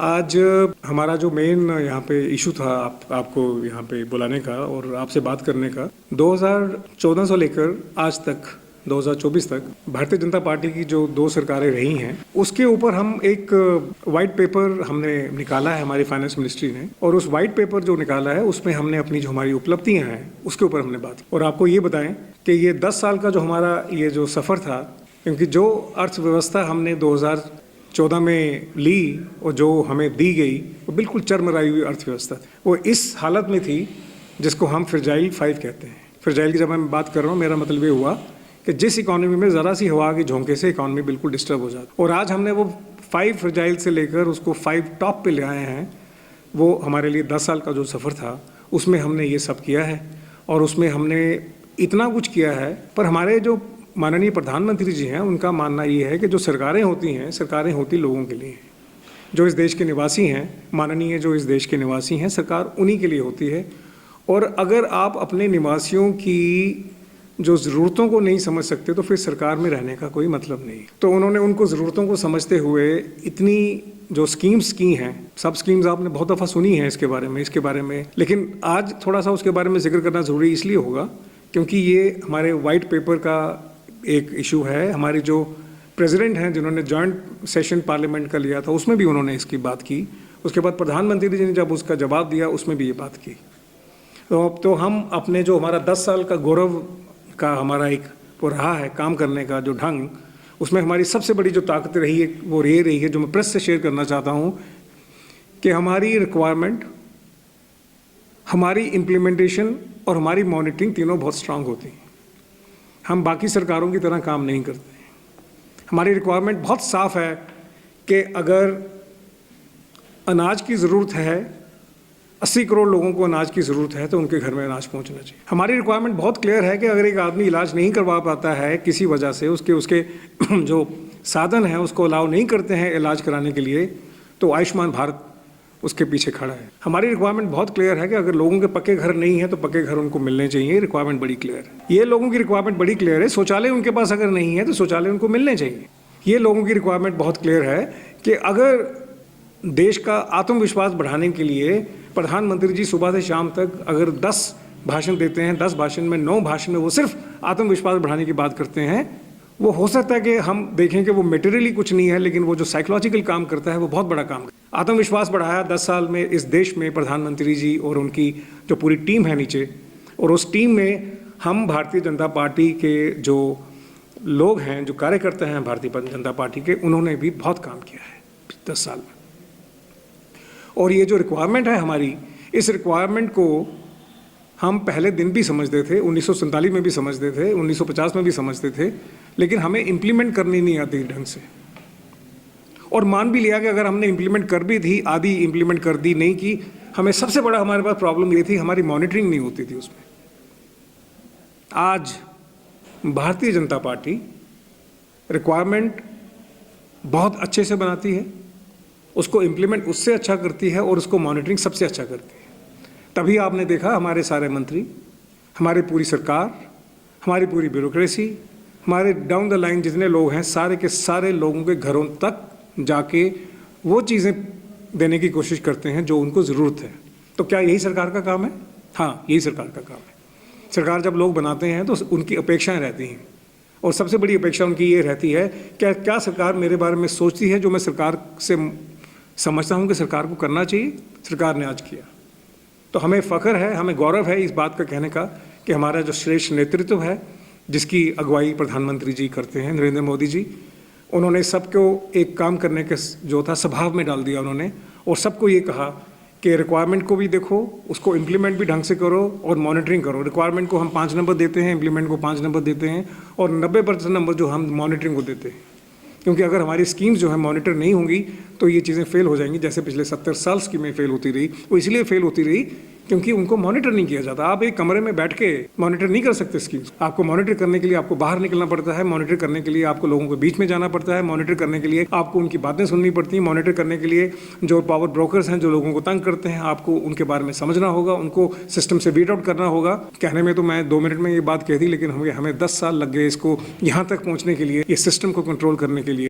आज हमारा जो मेन यहाँ पे इशू था आपको यहाँ पे बुलाने का और आपसे बात करने का 2014 से लेकर आज तक 2024 तक भारतीय जनता पार्टी की जो 2 सरकारें रही हैं उसके ऊपर हम एक वाइट पेपर हमने निकाला है हमारी फाइनेंस मिनिस्ट्री ने। और उस वाइट पेपर जो निकाला है उसमें हमने अपनी जो हमारी उपलब्धियां हैं उसके ऊपर हमने बात की। और आपको ये बताएं कि ये 10 साल का जो हमारा ये जो सफ़र था, क्योंकि जो अर्थव्यवस्था हमने 2014 में ली और जो हमें दी गई वो बिल्कुल चरमराई हुई अर्थव्यवस्था थी। वो इस हालत में थी जिसको हम फ्रेजाइल 5 कहते हैं। फ्रेजाइल की जब मैं बात कर रहा हूँ मेरा मतलब ये हुआ कि जिस इकॉनमी में ज़रा सी हवा के झोंके से इकॉनमी बिल्कुल डिस्टर्ब हो जाती। और आज हमने वो 5 फ्रेजाइल से लेकर उसको 5 टॉप पे ले आए हैं। वो हमारे लिए 10 साल का जो सफ़र था उसमें हमने ये सब किया है और उसमें हमने इतना कुछ किया है। पर हमारे जो माननीय प्रधानमंत्री जी हैं उनका मानना ये है कि जो सरकारें होती हैं, सरकारें होती लोगों के लिए हैं। जो इस देश के निवासी हैं, माननीय जो इस देश के निवासी हैं, सरकार उन्हीं के लिए होती है। और अगर आप अपने निवासियों की जो ज़रूरतों को नहीं समझ सकते तो फिर सरकार में रहने का कोई मतलब नहीं। तो उन्होंने उनको ज़रूरतों को समझते हुए इतनी जो स्कीम्स की हैं, सब स्कीम्स आपने बहुत दफ़ा सुनी हैं इसके बारे में, लेकिन आज थोड़ा सा उसके बारे में जिक्र करना ज़रूरी इसलिए होगा क्योंकि ये हमारे वाइट पेपर का एक इशू है। हमारे जो प्रेसिडेंट हैं जिन्होंने जॉइंट सेशन पार्लियामेंट का लिया था उसमें भी उन्होंने इसकी बात की। उसके बाद प्रधानमंत्री जी ने जब उसका जवाब दिया उसमें भी ये बात की। तो हम अपने जो हमारा 10 साल का गौरव का हमारा एक वो रहा है काम करने का जो ढंग, उसमें हमारी सबसे बड़ी जो ताकत रही है वो ये रही है जो मैं प्रेस से शेयर करना चाहता हूँ कि हमारी रिक्वायरमेंट, हमारी इम्प्लीमेंटेशन और हमारी मॉनिटरिंग तीनों बहुत स्ट्रांग होती हैं। हम बाकी सरकारों की तरह काम नहीं करते। हमारी रिक्वायरमेंट बहुत साफ़ है कि अगर अनाज की ज़रूरत है, 80 करोड़ लोगों को अनाज की ज़रूरत है तो उनके घर में अनाज पहुंचना चाहिए। हमारी रिक्वायरमेंट बहुत क्लियर है कि अगर एक आदमी इलाज नहीं करवा पाता है किसी वजह से, उसके जो साधन हैं उसको अलाउ नहीं करते हैं इलाज कराने के लिए, तो आयुष्मान भारत उसके पीछे खड़ा है। हमारी रिक्वायरमेंट बहुत क्लियर है कि अगर लोगों के पक्के घर नहीं है तो पक्के घर उनको मिलने चाहिए। रिक्वायरमेंट बड़ी क्लियर है। ये लोगों की रिक्वायरमेंट बड़ी क्लियर है। शौचालय उनके पास अगर नहीं है तो शौचालय उनको मिलने चाहिए। ये लोगों की रिक्वायरमेंट बहुत क्लियर है कि अगर देश का आत्मविश्वास बढ़ाने के लिए प्रधानमंत्री जी सुबह से शाम तक अगर 10 भाषण देते हैं, 10 भाषण में 9 भाषण में वो सिर्फ आत्मविश्वास बढ़ाने की बात करते हैं। वो हो सकता है कि हम देखें कि वो मटेरियली कुछ नहीं है, लेकिन वो जो साइकोलॉजिकल काम करता है वो बहुत बड़ा काम करता है। आत्मविश्वास बढ़ाया 10 साल में इस देश में प्रधानमंत्री जी और उनकी जो पूरी टीम है नीचे, और उस टीम में हम भारतीय जनता पार्टी के जो लोग हैं, जो कार्यकर्ता हैं भारतीय जनता पार्टी के, उन्होंने भी बहुत काम किया है 10 साल में। और ये जो रिक्वायरमेंट है हमारी, इस रिक्वायरमेंट को हम पहले दिन भी समझते थे, 1947 में भी समझते थे, 1950 में भी समझते थे, लेकिन हमें इम्प्लीमेंट करनी नहीं आती ढंग से। और मान भी लिया कि अगर हमने इम्प्लीमेंट कर भी थी, आधी इम्प्लीमेंट कर दी, नहीं की, हमें सबसे बड़ा हमारे पास प्रॉब्लम ये थी हमारी मॉनिटरिंग नहीं होती थी उसमें। आज भारतीय जनता पार्टी रिक्वायरमेंट बहुत अच्छे से बनाती है, उसको इम्प्लीमेंट उससे अच्छा करती है और उसको मॉनिटरिंग सबसे अच्छा करती है। तभी आपने देखा हमारे सारे मंत्री, हमारी पूरी सरकार, हमारी पूरी ब्यूरोक्रेसी, हमारे डाउन द लाइन जितने लोग हैं, सारे के सारे लोगों के घरों तक जाके वो चीज़ें देने की कोशिश करते हैं जो उनको ज़रूरत है। तो क्या यही सरकार का काम है? हाँ, यही सरकार का काम है। सरकार जब लोग बनाते हैं तो उनकी अपेक्षाएं रहती हैं, और सबसे बड़ी अपेक्षा उनकी ये रहती है क्या सरकार मेरे बारे में सोचती है जो मैं सरकार से समझता हूँ कि सरकार को करना चाहिए। सरकार ने आज किया, तो हमें फ़ख्र है, हमें गौरव है इस बात का कहने का कि हमारा जो श्रेष्ठ नेतृत्व है, जिसकी अगुवाई प्रधानमंत्री जी करते हैं, नरेंद्र मोदी जी, उन्होंने सबको एक काम करने के जो था स्वभाव में डाल दिया उन्होंने, और सबको ये कहा कि रिक्वायरमेंट को भी देखो, उसको इम्प्लीमेंट भी ढंग से करो और मॉनिटरिंग करो। रिक्वायरमेंट को हम 5 नंबर देते हैं, इम्प्लीमेंट को 5 नंबर देते हैं, और 90% नंबर जो हम मॉनिटरिंग को देते हैं। क्योंकि अगर हमारी स्कीम्स जो है मॉनिटर नहीं होंगी तो ये चीज़ें फेल हो जाएंगी। जैसे पिछले 70 साल स्कीमें फेल होती रही, वो इसलिए फेल होती रही क्योंकि उनको मॉनिटर नहीं किया जाता। आप एक कमरे में बैठ के मॉनिटर नहीं कर सकते स्कीम्स। आपको मॉनिटर करने के लिए आपको बाहर निकलना पड़ता है, मॉनिटर करने के लिए आपको लोगों के बीच में जाना पड़ता है, मॉनिटर करने के लिए आपको उनकी बातें सुननी पड़ती हैं, मॉनिटर करने के लिए जो पावर ब्रोकर्स हैं जो लोगों को तंग करते हैं, आपको उनके बारे में समझना होगा, उनको सिस्टम से बीट आउट करना होगा। कहने में तो मैं 2 मिनट में ये बात कह दी, लेकिन हमें 10 साल लग गए इसको यहाँ तक पहुँचने के लिए, इस सिस्टम को कंट्रोल करने के लिए।